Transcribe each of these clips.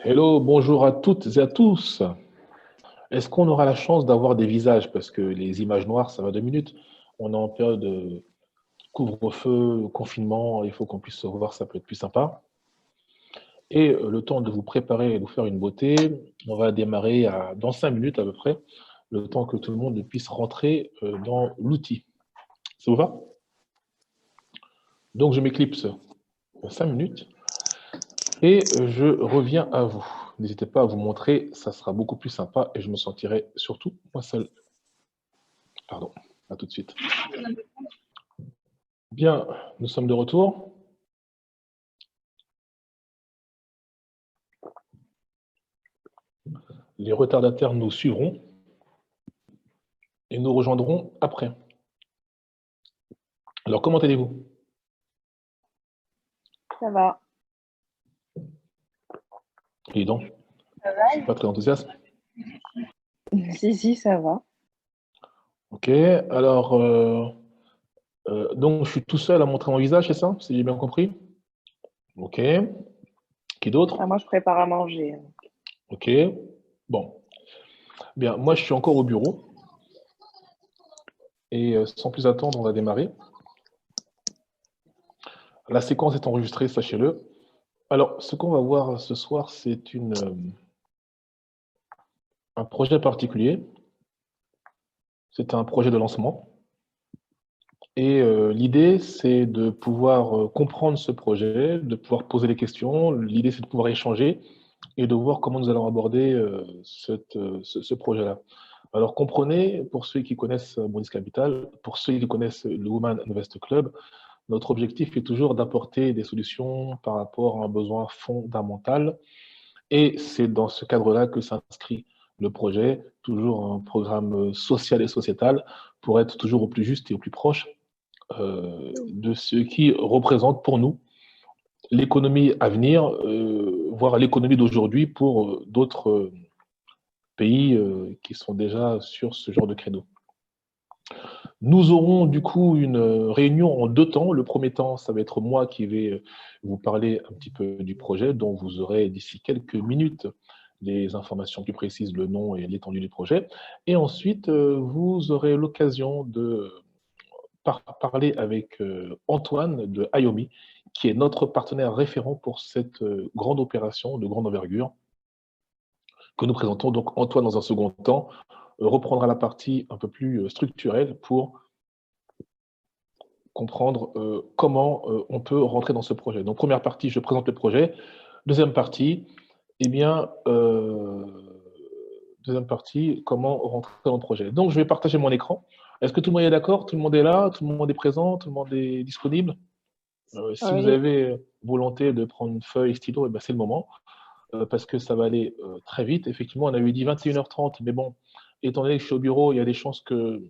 Hello, bonjour à toutes et à tous. Est-ce qu'on aura la chance d'avoir des visages? Parce que les images noires, ça va 2 minutes. On est en période de couvre-feu, confinement, il faut qu'on puisse se voir, ça peut être plus sympa. Et le temps de vous préparer et de vous faire une beauté, on va démarrer dans 5 minutes à peu près, le temps que tout le monde puisse rentrer dans l'outil. Ça vous va? Donc je m'éclipse en 5 minutes et je reviens à vous. N'hésitez pas à vous montrer, ça sera beaucoup plus sympa et je me sentirai surtout moi seul. Pardon, à tout de suite. Bien, nous sommes de retour. Les retardataires nous suivront et nous rejoindront après. Alors, comment allez-vous? Ça va. Dis donc, Ça va? je suis pas très enthousiaste. Si, ça va. Ok, alors, donc je suis tout seul à montrer mon visage, c'est ça? Si j'ai bien compris? Ok. Qui d'autre? Moi, je prépare à manger. Ok. Bon. Bien, moi, je suis encore au bureau. Et sans plus attendre, on va démarrer. La séquence est enregistrée, sachez-le. Alors, ce qu'on va voir ce soir, c'est un projet particulier. C'est un projet de lancement. Et l'idée, c'est de pouvoir comprendre ce projet, de pouvoir poser des questions. L'idée, c'est de pouvoir échanger et de voir comment nous allons aborder ce projet-là. Alors, comprenez, pour ceux qui connaissent Bonus Capital, pour ceux qui connaissent le Women Invest Club, notre objectif est toujours d'apporter des solutions par rapport à un besoin fondamental. Et c'est dans ce cadre-là que s'inscrit le projet, toujours un programme social et sociétal pour être toujours au plus juste et au plus proche de ce qui représente pour nous l'économie à venir, voire l'économie d'aujourd'hui pour d'autres pays qui sont déjà sur ce genre de créneau. Nous aurons du coup une réunion en 2 temps. Le premier temps, ça va être moi qui vais vous parler un petit peu du projet, dont vous aurez d'ici quelques minutes les informations plus précises, le nom et l'étendue du projet. Et ensuite, vous aurez l'occasion de parler avec Antoine de Ayomi, qui est notre partenaire référent pour cette grande opération de grande envergure que nous présentons. Donc Antoine, dans un second temps, reprendra la partie un peu plus structurelle pour comprendre comment on peut rentrer dans ce projet. Donc première partie, je présente le projet. Deuxième partie, eh bien, deuxième partie, comment rentrer dans le projet. Donc je vais partager mon écran. Est-ce que tout le monde est d'accord? Tout le monde est là? Tout le monde est présent? Tout le monde est disponible? Si vous Oui. avez volonté de prendre une feuille stylo, eh ben, c'est le moment, parce que ça va aller très vite. Effectivement, on avait dit 21h30, mais bon, étant donné que je suis au bureau, il y a des chances que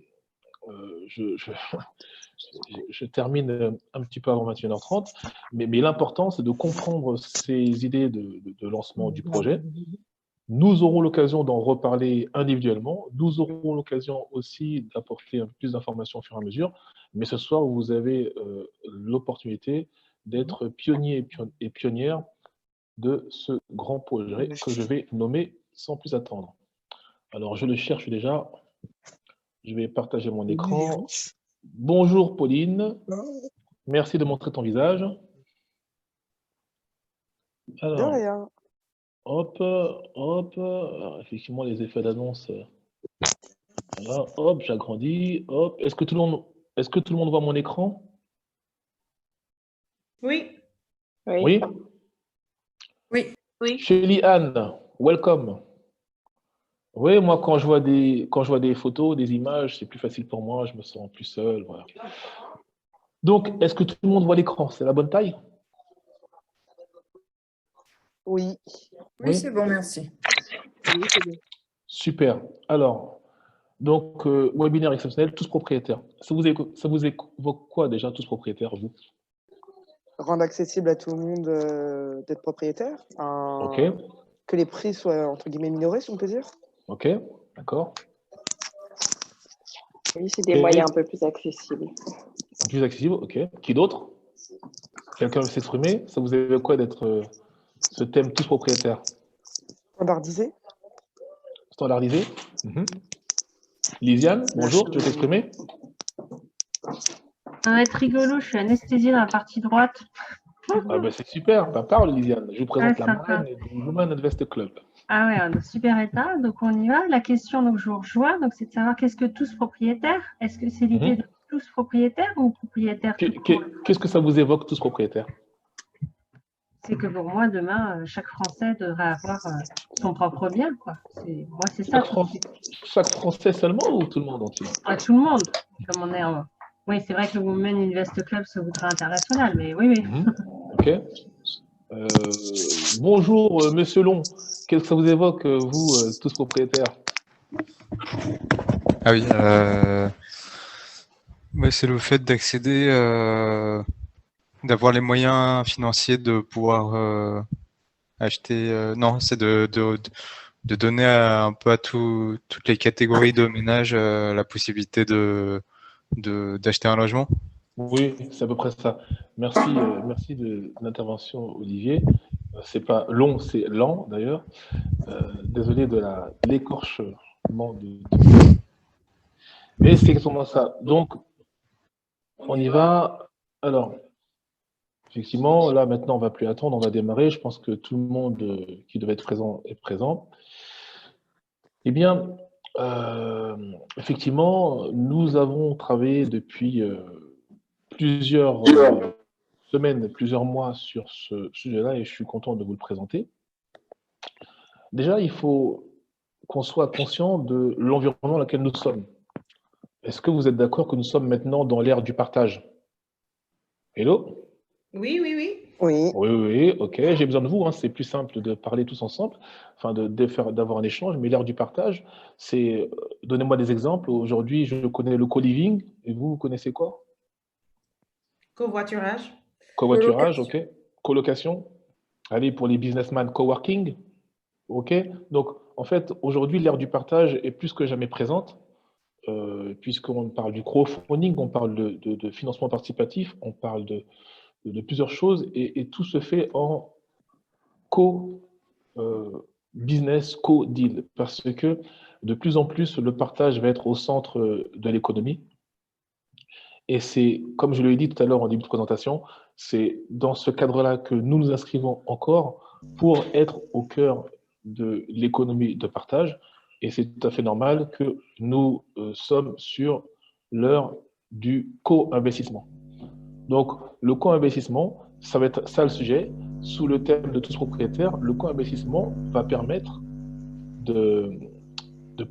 je termine un petit peu avant 21h30. Mais l'important, c'est de comprendre ces idées de lancement du projet. Nous aurons l'occasion d'en reparler individuellement. Nous aurons l'occasion aussi d'apporter un peu plus d'informations au fur et à mesure. Mais ce soir, vous avez l'opportunité d'être pionnier et pionnière de ce grand projet que je vais nommer sans plus attendre. Alors, je le cherche déjà. Je vais partager mon écran. Bonjour Pauline. Merci de montrer ton visage. De Alors, rien. hop, hop. Alors, effectivement, les effets d'annonce. Voilà, hop, j'agrandis. Hop. Est-ce que tout le monde voit mon écran? Oui, Oui. Oui. oui, oui. Shelly Anne, welcome. Oui, moi, quand je vois des photos, des images, c'est plus facile pour moi. Je me sens plus seul. Voilà. Donc, est-ce que tout le monde voit l'écran? C'est la bonne taille? Oui. Oui, c'est bon, merci. Oui, c'est bon. Super. Alors, donc, webinaire exceptionnel, tous propriétaires. Ça vous évoque quoi déjà, tous propriétaires, vous? Rendre accessible à tout le monde d'être propriétaire. Ok, Que les prix soient, entre guillemets, minorés, si on peut dire. ok, d'accord. Oui, c'est des Et moyens un peu plus accessibles. plus accessible, ok. Qui d'autre? Quelqu'un veut s'exprimer? Ça vous évoque quoi d'être ce thème tous propriétaires? Standardisé. Standardisé. Lisiane, bonjour, tu veux t'exprimer? Ça va être rigolo, je suis anesthésiée dans la partie droite. Ah ben c'est super, bah, parle Lisiane. Je vous présente la sympa. marraine du Women Invest Club. Ah ouais, on est super état, donc on y va. La question, donc je vous rejoins, donc c'est de savoir qu'est-ce que tous propriétaires? Est-ce que c'est l'idée de tous propriétaires ou propriétaires tout court? Qu'est-ce que ça vous évoque, tous propriétaires? C'est que pour moi, demain, chaque Français devrait avoir son propre bien, quoi. Moi, c'est ça. Chaque Français seulement ou tout le monde entier? Tout le monde, comme on est en... Oui, c'est vrai que le Women Invest Club se voudrait international, mais oui, oui. Ok. Bonjour, Monsieur Long. Qu'est-ce que ça vous évoque, vous, tous propriétaires? Ah oui, c'est le fait d'accéder, d'avoir les moyens financiers de pouvoir acheter. Non, c'est de donner un peu à toutes les catégories de ménages la possibilité d'acheter un logement. Oui, c'est à peu près ça. Merci, merci de l'intervention, Olivier. C'est pas long, c'est lent d'ailleurs. Désolé de l'écorchement mais c'est exactement ça. Donc, on y va. Alors, effectivement, là maintenant, on va plus attendre, on va démarrer. Je pense que tout le monde qui devait être présent est présent. Eh bien, effectivement, nous avons travaillé depuis plusieurs semaines, plusieurs mois sur ce sujet-là et je suis content de vous le présenter. Déjà, il faut qu'on soit conscient de l'environnement dans lequel nous sommes. Est-ce que vous êtes d'accord que nous sommes maintenant dans l'ère du partage? Hello? Oui, oui, oui. Oui. Oui, oui, ok, j'ai besoin de vous, hein. C'est plus simple de parler tous ensemble, enfin d'avoir un échange, mais l'ère du partage, c'est, donnez-moi des exemples. Aujourd'hui, je connais le co-living, et vous connaissez quoi? Covoiturage. Covoiturage, ok. Colocation. Allez, pour les businessmen, coworking, ok. Donc, en fait, aujourd'hui, l'ère du partage est plus que jamais présente, puisqu'on parle du crowdfunding, on parle de financement participatif, on parle de plusieurs choses, et tout se fait en co-business, co-deal, parce que de plus en plus, le partage va être au centre de l'économie. Et c'est, comme je l'ai dit tout à l'heure en début de présentation, c'est dans ce cadre-là que nous nous inscrivons encore pour être au cœur de l'économie de partage. Et c'est tout à fait normal que nous sommes sur l'heure du co-investissement. Donc, le co-investissement, ça va être ça le sujet. Sous le thème de tous propriétaires, le co-investissement va permettre de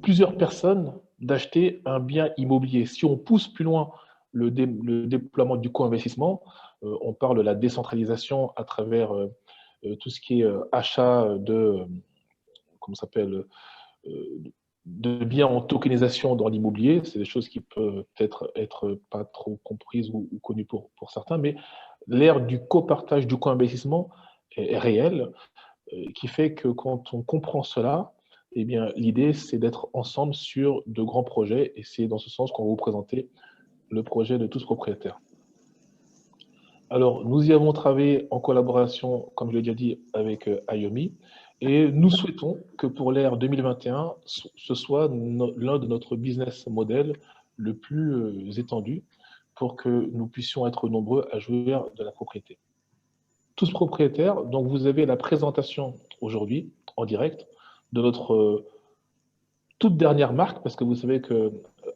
plusieurs personnes d'acheter un bien immobilier. Si on pousse plus loin le déploiement du co-investissement, on parle de la décentralisation à travers tout ce qui est achat de, comment s'appelle, de biens en tokenisation dans l'immobilier. C'est des choses qui peuvent peut-être être pas trop comprises ou connues pour certains, mais l'ère du copartage, du co-investissement est réelle, qui fait que quand on comprend cela, eh bien, l'idée, c'est d'être ensemble sur de grands projets, et c'est dans ce sens qu'on va vous présenter le projet de tous propriétaires. Alors, nous y avons travaillé en collaboration, comme je l'ai déjà dit, avec IOMI, et nous souhaitons que pour l'ère 2021, ce soit l'un de notre business model le plus étendu pour que nous puissions être nombreux à jouir de la propriété. Tous propriétaires, donc vous avez la présentation aujourd'hui, en direct, de notre toute dernière marque, parce que vous savez que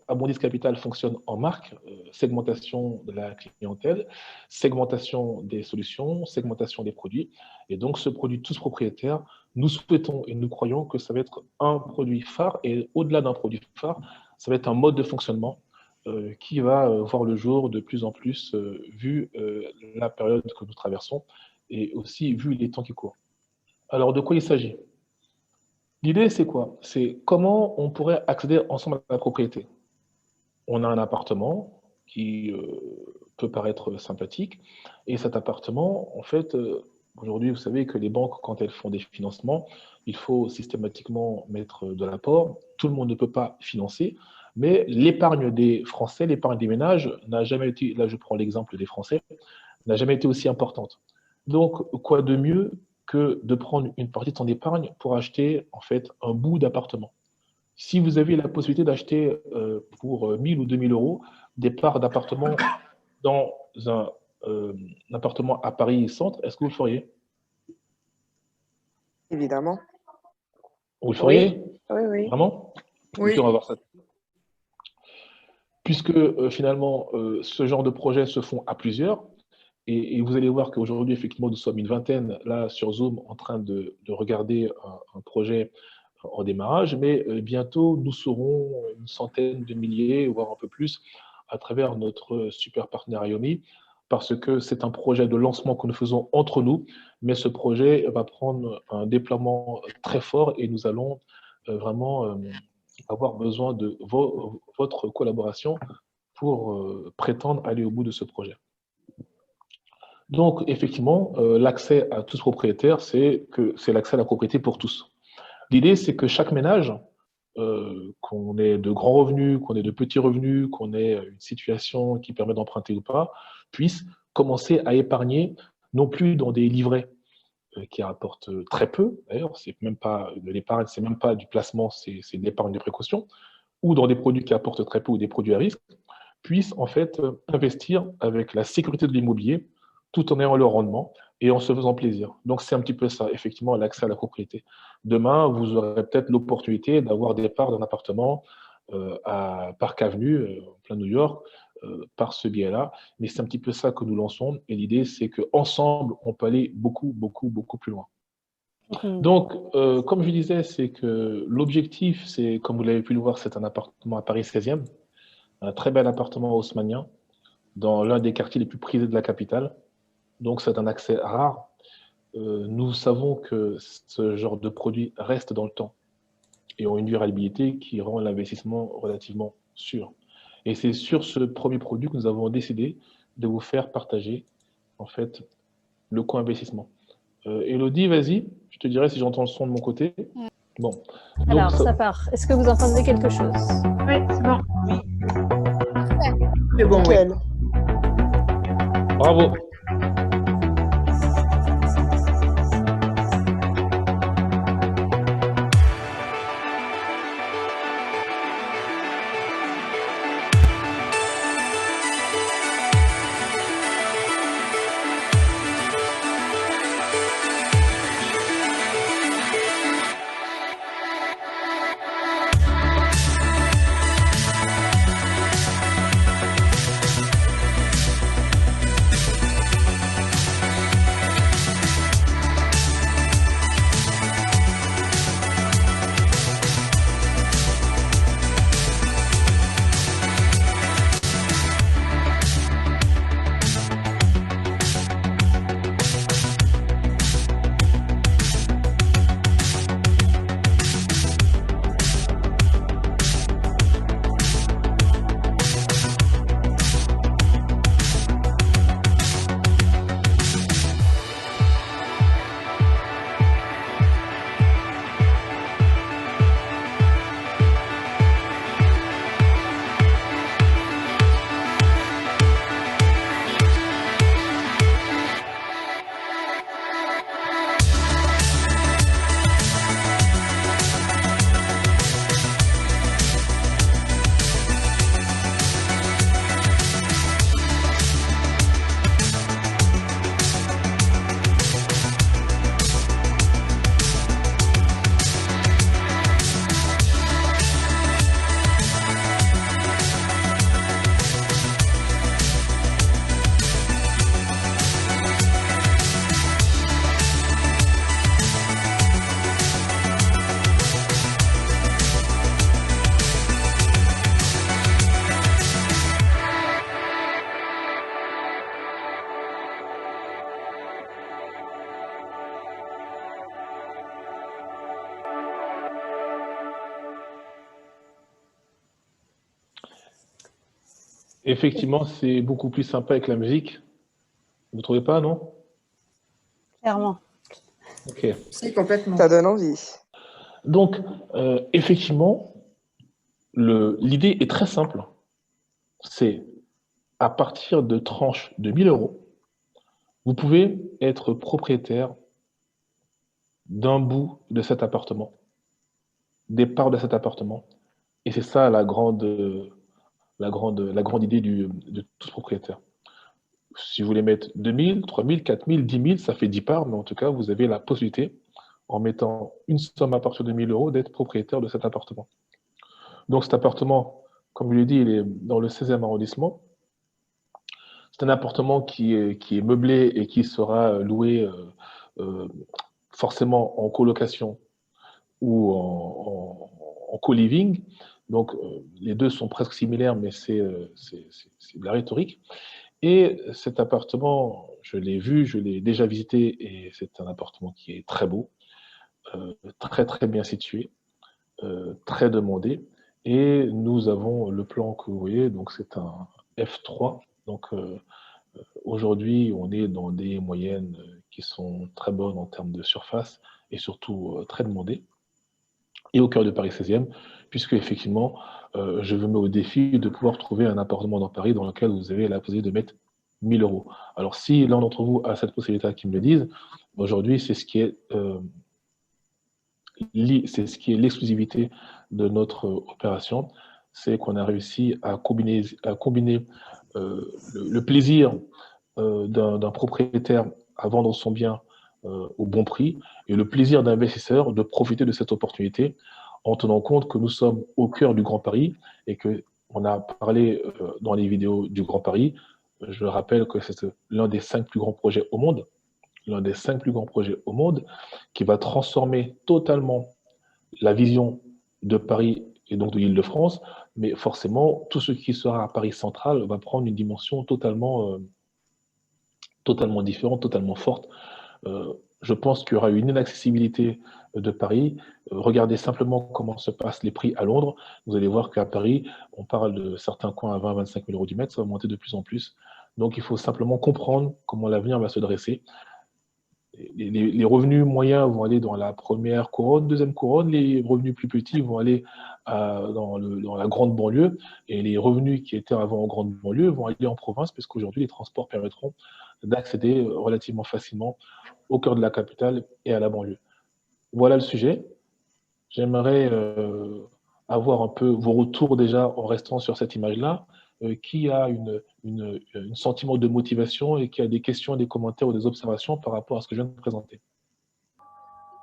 Abondis Capital fonctionne en marque, segmentation de la clientèle, segmentation des solutions, segmentation des produits. Et donc, ce produit tous propriétaires, nous souhaitons et nous croyons que ça va être un produit phare, et au-delà d'un produit phare, ça va être un mode de fonctionnement qui va voir le jour de plus en plus, vu la période que nous traversons, et aussi vu les temps qui courent. Alors, de quoi il s'agit? L'idée, c'est quoi? C'est comment on pourrait accéder ensemble à la propriété. On a un appartement qui peut paraître sympathique, et cet appartement, en fait, aujourd'hui, vous savez que les banques, quand elles font des financements, il faut systématiquement mettre de l'apport. Tout le monde ne peut pas financer, mais l'épargne des Français, l'épargne des ménages n'a jamais été, là je prends l'exemple des Français, n'a jamais été aussi importante. Donc, quoi de mieux que de prendre une partie de son épargne pour acheter en fait un bout d'appartement. Si vous avez la possibilité d'acheter pour 1000 ou 2000 euros des parts d'appartement dans un appartement à Paris Centre, est-ce que vous le feriez? Évidemment. Vous le feriez? Oui, oui. Vraiment? Oui. Ok, on va voir ça. Puisque finalement, ce genre de projets se font à plusieurs, et vous allez voir qu'aujourd'hui, effectivement, nous sommes une vingtaine, là, sur Zoom, en train de regarder un projet en démarrage, mais bientôt, nous serons une centaine de milliers, voire un peu plus, à travers notre super partenaire Iomi, parce que c'est un projet de lancement que nous faisons entre nous, mais ce projet va prendre un déploiement très fort et nous allons vraiment avoir besoin de votre collaboration pour prétendre aller au bout de ce projet. Donc, effectivement, l'accès à tous propriétaires, c'est l'accès à la propriété pour tous. L'idée, c'est que chaque ménage, qu'on ait de grands revenus, qu'on ait de petits revenus, qu'on ait une situation qui permet d'emprunter ou pas, puisse commencer à épargner, non plus dans des livrets qui rapportent très peu, d'ailleurs, c'est même pas de l'épargne, c'est même pas du placement, c'est de l'épargne de précaution, ou dans des produits qui apportent très peu ou des produits à risque, puissent en fait investir avec la sécurité de l'immobilier, tout en ayant le rendement et en se faisant plaisir. Donc, c'est un petit peu ça, effectivement, l'accès à la propriété. Demain, vous aurez peut-être l'opportunité d'avoir des parts d'un appartement à Park Avenue, en plein New York, par ce biais-là. Mais c'est un petit peu ça que nous lançons. Et l'idée, c'est qu'ensemble, on peut aller beaucoup, beaucoup, beaucoup plus loin. Donc, comme je disais, c'est que l'objectif, c'est, comme vous l'avez pu le voir, c'est un appartement à Paris 16e, un très bel appartement haussmannien, dans l'un des quartiers les plus prisés de la capitale. Donc, c'est un accès rare. Nous savons que ce genre de produits reste dans le temps et ont une durabilité qui rend l'investissement relativement sûr. Et c'est sur ce premier produit que nous avons décidé de vous faire partager, en fait, le co-investissement. Elodie, vas-y, je te dirai si j'entends le son de mon côté. Bon. Donc, Alors, ça part. Est-ce que vous entendez quelque chose? Oui, c'est bon. C'est bon, oui. Nickel. Bravo. Effectivement, c'est beaucoup plus sympa avec la musique. Vous ne trouvez pas, non? Clairement. Ok. Si, complètement. Ça donne envie. Donc, effectivement, l'idée est très simple. C'est à partir de tranches de 1000 euros, vous pouvez être propriétaire d'un bout de cet appartement, des parts de cet appartement. Et c'est ça la grande idée de tous propriétaires. Si vous voulez mettre 2000, 3000, 4000, 10 000, ça fait 10 parts, mais en tout cas, vous avez la possibilité, en mettant une somme à partir de 1 000 euros, d'être propriétaire de cet appartement. Donc cet appartement, comme je l'ai dit, il est dans le 16e arrondissement. C'est un appartement qui est meublé et qui sera loué forcément en colocation ou en co-living. Donc les deux sont presque similaires, mais c'est de la rhétorique. Et cet appartement, je l'ai vu, je l'ai déjà visité, et c'est un appartement qui est très beau, très très bien situé, très demandé. Et nous avons le plan que vous voyez, donc c'est un F3. Donc aujourd'hui, on est dans des moyennes qui sont très bonnes en termes de surface et surtout très demandées. Et au cœur de Paris 16e, puisque effectivement, je me mets au défi de pouvoir trouver un appartement dans Paris dans lequel vous avez la possibilité de mettre 1 000 euros. Alors si l'un d'entre vous a cette possibilité qui me le dise, aujourd'hui, c'est ce qui est l'exclusivité de notre opération, c'est qu'on a réussi à combiner le plaisir d'un propriétaire à vendre son bien au bon prix et le plaisir d'un investisseur de profiter de cette opportunité en tenant compte que nous sommes au cœur du Grand Paris et qu'on a parlé dans les vidéos du Grand Paris. Je rappelle que c'est l'un des 5 plus grands projets au monde, qui va transformer totalement la vision de Paris et donc de l'Île-de-France, mais forcément, tout ce qui sera à Paris central va prendre une dimension totalement différente, totalement forte. Je pense qu'il y aura une inaccessibilité de Paris. Regardez simplement comment se passent les prix à Londres. Vous allez voir qu'à Paris, on parle de certains coins à 20-25 000 euros du mètre, ça va monter de plus en plus. Donc il faut simplement comprendre comment l'avenir va se dresser. Les revenus moyens vont aller dans la première couronne, deuxième couronne, les revenus plus petits vont aller dans la grande banlieue, et les revenus qui étaient avant en grande banlieue vont aller en province, parce qu'aujourd'hui les transports permettront d'accéder relativement facilement au cœur de la capitale et à la banlieue. Voilà le sujet. J'aimerais avoir un peu vos retours déjà en restant sur cette image-là. Qui a un sentiment de motivation et qui a des questions, des commentaires ou des observations par rapport à ce que je viens de présenter?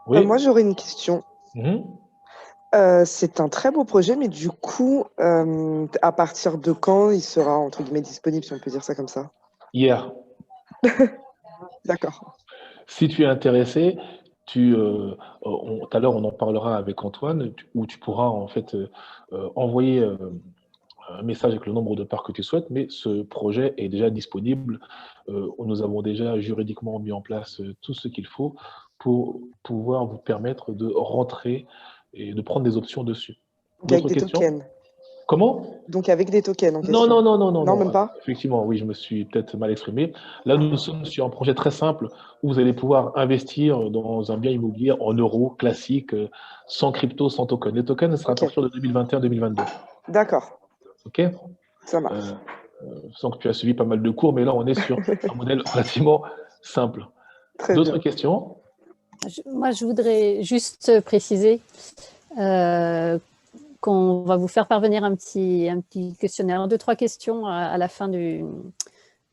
Oui. Moi, j'aurais une question. C'est un très beau projet, mais du coup, à partir de quand il sera, entre guillemets, disponible, si on peut dire ça comme ça? Hier. D'accord. Si tu es intéressé, tout à l'heure, on en parlera avec Antoine, où tu pourras en fait envoyer un message avec le nombre de parts que tu souhaites, mais ce projet est déjà disponible. Nous avons déjà juridiquement mis en place tout ce qu'il faut pour pouvoir vous permettre de rentrer et de prendre des options dessus. Avec des tokens. Comment? Donc avec des tokens en question. Non, même pas. Effectivement, oui, je me suis peut-être mal exprimé. Là, nous sommes sur un projet très simple où vous allez pouvoir investir dans un bien immobilier en euros classique, sans crypto, sans token. Les tokens, ce sera à partir de 2021-2022. D'accord. OK? Ça marche. Je sens que tu as suivi pas mal de cours, mais là, on est sur un modèle relativement simple. D'autres questions? Moi, je voudrais juste préciser qu'on va vous faire parvenir un petit questionnaire, 2-3 questions à la fin du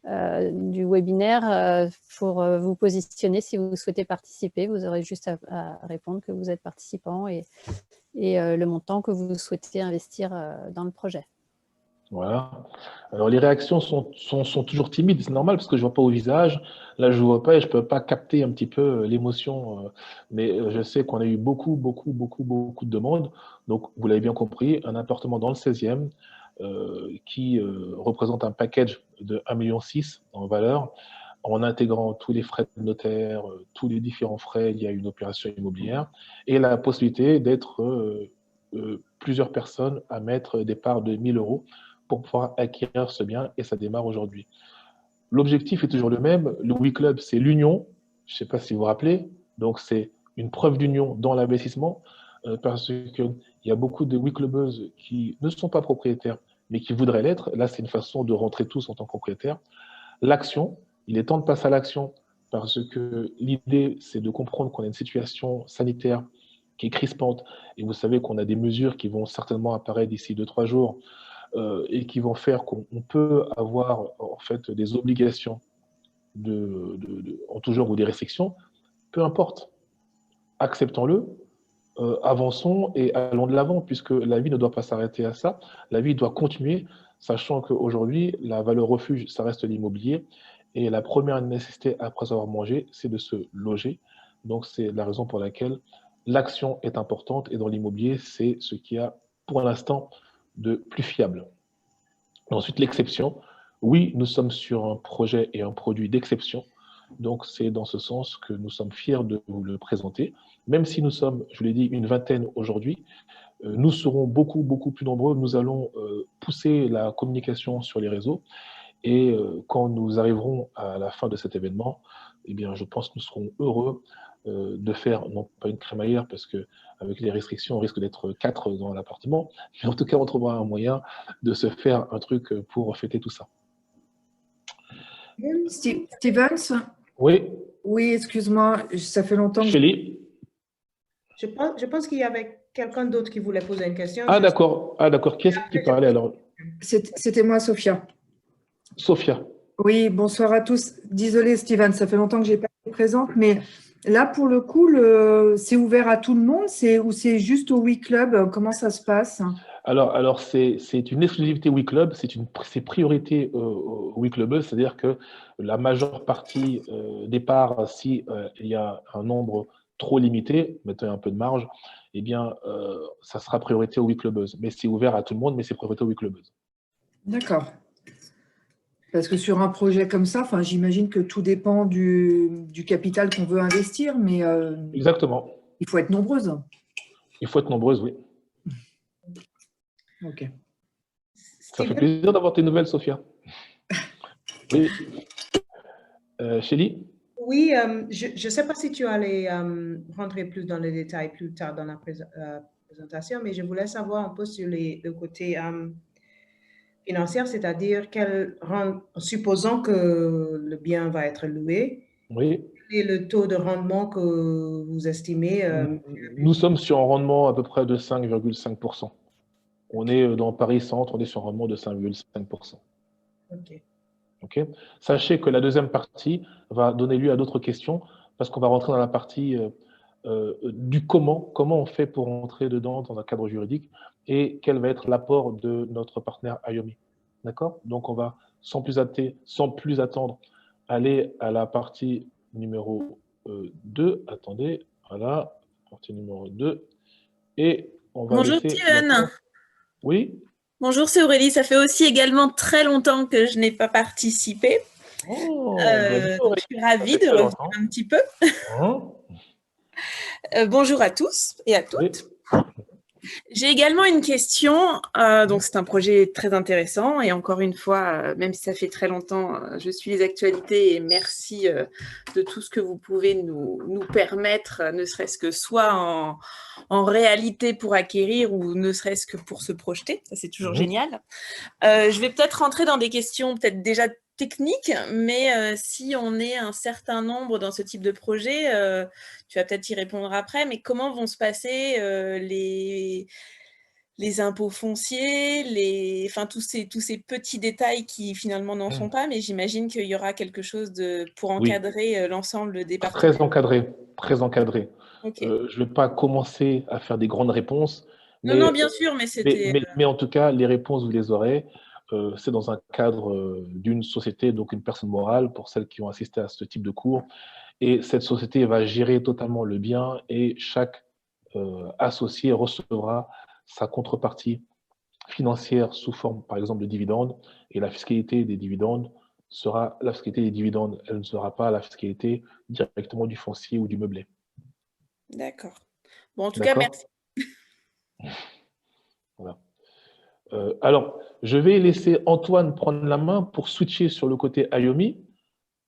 webinaire pour vous positionner si vous souhaitez participer. Vous aurez juste à répondre que vous êtes participant et le montant que vous souhaitez investir dans le projet. Voilà. Alors, les réactions sont toujours timides, c'est normal parce que je ne vois pas au visage. Là, je ne vois pas et je ne peux pas capter un petit peu l'émotion. Mais je sais qu'on a eu beaucoup de demandes. Donc, vous l'avez bien compris, un appartement dans le 16e qui représente un package de 1,6 million en valeur, en intégrant tous les frais de notaire, tous les différents frais liés à une opération immobilière, et la possibilité d'être plusieurs personnes à mettre des parts de 1 000 euros pour pouvoir acquérir ce bien, et ça démarre aujourd'hui. L'objectif est toujours le même. Le WeClub, c'est l'union. Je ne sais pas si vous vous rappelez. Donc, c'est une preuve d'union dans l'investissement parce qu'il y a beaucoup de WeClubeuses qui ne sont pas propriétaires, mais qui voudraient l'être. Là, c'est une façon de rentrer tous en tant que propriétaires. L'action, il est temps de passer à l'action parce que l'idée, c'est de comprendre qu'on a une situation sanitaire qui est crispante, et vous savez qu'on a des mesures qui vont certainement apparaître d'ici 2-3 jours, et qui vont faire qu'on peut avoir en fait des obligations en tout genre ou des restrictions, peu importe, acceptons-le, avançons et allons de l'avant, puisque la vie ne doit pas s'arrêter à ça, la vie doit continuer, sachant qu'aujourd'hui, la valeur refuge, ça reste l'immobilier, et la première nécessité après avoir mangé, c'est de se loger. Donc c'est la raison pour laquelle l'action est importante, et dans l'immobilier, c'est ce qu'il y a pour l'instant de plus fiable. Ensuite, l'exception. Oui, nous sommes sur un projet et un produit d'exception. Donc, c'est dans ce sens que nous sommes fiers de vous le présenter. Même si nous sommes, je vous l'ai dit, une vingtaine aujourd'hui, nous serons beaucoup, beaucoup plus nombreux. Nous allons pousser la communication sur les réseaux. Et quand nous arriverons à la fin de cet événement, eh bien, je pense que nous serons heureux de faire, non pas une crémaillère, parce qu'avec les restrictions, on risque d'être 4 dans l'appartement, mais en tout cas, on trouvera un moyen de se faire un truc pour fêter tout ça. Stevens? Oui, Oui, excuse-moi, ça fait longtemps que Chélie. Je pense qu'il y avait quelqu'un d'autre qui voulait poser une question. Ah d'accord, qui est-ce qui parlait alors? C'était moi, Sophia. Sophia. Oui, bonsoir à tous. Désolée, Steven, ça fait longtemps que je n'ai pas été présente, mais là, pour le coup, c'est ouvert à tout le monde ou c'est juste au WeClub? Comment ça se passe? Alors c'est une exclusivité WeClub, c'est priorité aux WeClubeuses, c'est-à-dire que la majeure partie des parts, si il y a un nombre trop limité, mettons un peu de marge, eh bien, ça sera priorité aux WeClubeuses. Mais c'est ouvert à tout le monde, mais c'est priorité aux WeClubeuses. D'accord. Parce que sur un projet comme ça, j'imagine que tout dépend du capital qu'on veut investir, mais Exactement. Il faut être nombreuses. Il faut être nombreuses, oui. Ok. Ça fait plaisir d'avoir tes nouvelles, Sophia. Oui. Chélie? Oui, je ne sais pas si tu allais rentrer plus dans les détails plus tard dans la présentation, mais je voulais savoir un peu sur le côté financier, c'est-à-dire supposons que le bien va être loué, Oui. quel est le taux de rendement que vous estimez? Nous sommes sur un rendement à peu près de 5,5%. On est dans Paris Centre, on est sur un rendement de 5,5%. Ok. Okay. Sachez que la deuxième partie va donner lieu à d'autres questions, parce qu'on va rentrer dans la partie du comment on fait pour rentrer dedans dans un cadre juridique, et quel va être l'apport de notre partenaire Ayomi. D'accord? Donc on va sans plus attendre aller à la partie numéro 2. Attendez, voilà, partie numéro 2. Et on va Bonjour laisser Steven. Oui. Bonjour, c'est Aurélie. Ça fait aussi également très longtemps que je n'ai pas participé. Oh, donc je suis ravie de revenir un petit peu. Bonjour à tous et à toutes. Oui. J'ai également une question. Donc c'est un projet très intéressant et encore une fois, même si ça fait très longtemps, je suis les actualités et merci de tout ce que vous pouvez nous permettre, ne serait-ce que soit en réalité pour acquérir ou ne serait-ce que pour se projeter. Ça, c'est toujours génial. Je vais peut-être rentrer dans des questions peut-être déjà techniques, mais si on est un certain nombre dans ce type de projet, tu vas peut-être y répondre après, mais comment vont se passer les impôts fonciers, tous ces petits détails qui finalement n'en sont pas, mais j'imagine qu'il y aura quelque chose pour encadrer l'ensemble des parties. Très encadré. Okay. Je ne vais pas commencer à faire des grandes réponses. Non, bien sûr, mais c'était… Mais en tout cas, les réponses, vous les aurez. C'est dans un cadre d'une société, donc une personne morale, pour celles qui ont assisté à ce type de cours. Et cette société va gérer totalement le bien et chaque associé recevra sa contrepartie financière sous forme, par exemple, de dividendes. Et la fiscalité des dividendes sera la fiscalité des dividendes. Elle ne sera pas la fiscalité directement du foncier ou du meublé. D'accord. Bon, en tout cas, merci. Voilà. Alors, je vais laisser Antoine prendre la main pour switcher sur le côté Ayomi.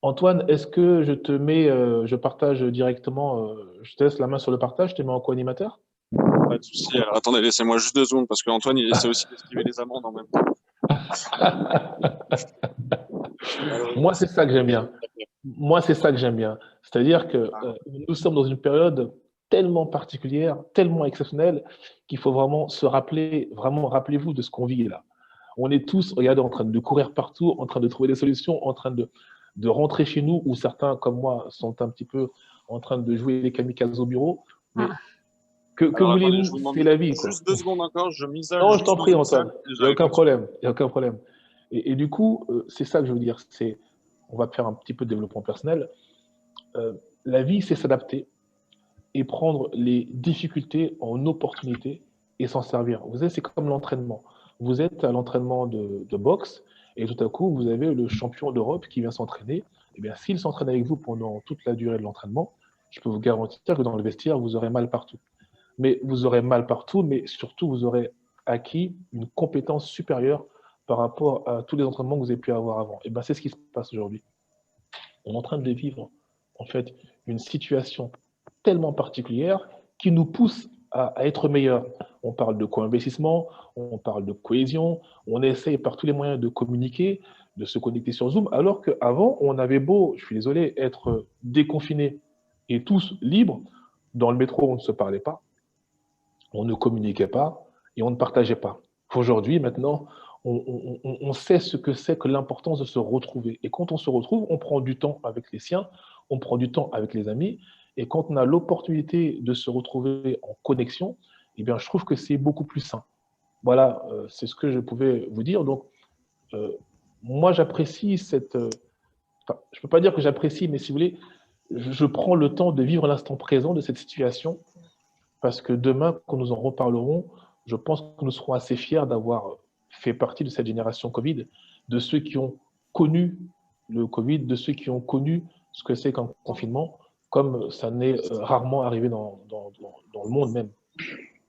Antoine, est-ce que je partage directement, je te laisse la main sur le partage, je te mets en co-animateur? Pas de souci. Alors, attendez, laissez-moi juste 2 secondes parce qu'Antoine, il essaie aussi d'esquiver les amendes en même temps. Moi, c'est ça que j'aime bien. Moi, c'est ça que j'aime bien. C'est-à-dire que nous sommes dans une période tellement particulière, tellement exceptionnelle, qu'il faut vraiment se rappeler, vraiment, rappelez-vous de ce qu'on vit là. On est tous, regardez, en train de courir partout, en train de trouver des solutions, en train de rentrer chez nous, où certains, comme moi, sont un petit peu en train de jouer les kamikazes au bureau. Mais que Alors, attendez, je vous voulez-vous? demande C'est la vie, quoi. juste 2 secondes encore, je m'isole Non, je juste t'en dans prie, une salle Antoine. et Il n'y a j'arrive aucun tout de suite. problème. Il y a aucun problème. Et du coup, c'est ça que je veux dire. On va faire un petit peu de développement personnel. La vie, c'est s'adapter et prendre les difficultés en opportunités et s'en servir. Vous savez, c'est comme l'entraînement. Vous êtes à l'entraînement de boxe et tout à coup, vous avez le champion d'Europe qui vient s'entraîner. Eh bien, s'il s'entraîne avec vous pendant toute la durée de l'entraînement, je peux vous garantir que dans le vestiaire, vous aurez mal partout. Mais vous aurez mal partout, mais surtout, vous aurez acquis une compétence supérieure par rapport à tous les entraînements que vous avez pu avoir avant. Et bien, c'est ce qui se passe aujourd'hui. On est en train de vivre, en fait, une situation tellement particulière qui nous pousse à être meilleurs. On parle de co-investissement, on parle de cohésion, on essaye par tous les moyens de communiquer, de se connecter sur Zoom, alors qu'avant, on avait beau, je suis désolé, être déconfinés et tous libres, dans le métro, on ne se parlait pas, on ne communiquait pas et on ne partageait pas. Aujourd'hui, maintenant, on sait ce que c'est que l'importance de se retrouver. Et quand on se retrouve, on prend du temps avec les siens, on prend du temps avec les amis. Et quand on a l'opportunité de se retrouver en connexion, eh bien, je trouve que c'est beaucoup plus sain. Voilà, c'est ce que je pouvais vous dire. Donc, moi, j'apprécie cette... enfin, je ne peux pas dire que j'apprécie, mais si vous voulez, je prends le temps de vivre l'instant présent de cette situation parce que demain, quand nous en reparlerons, je pense que nous serons assez fiers d'avoir fait partie de cette génération Covid, de ceux qui ont connu le Covid, de ceux qui ont connu ce que c'est qu'un confinement, comme ça n'est rarement arrivé dans le monde même.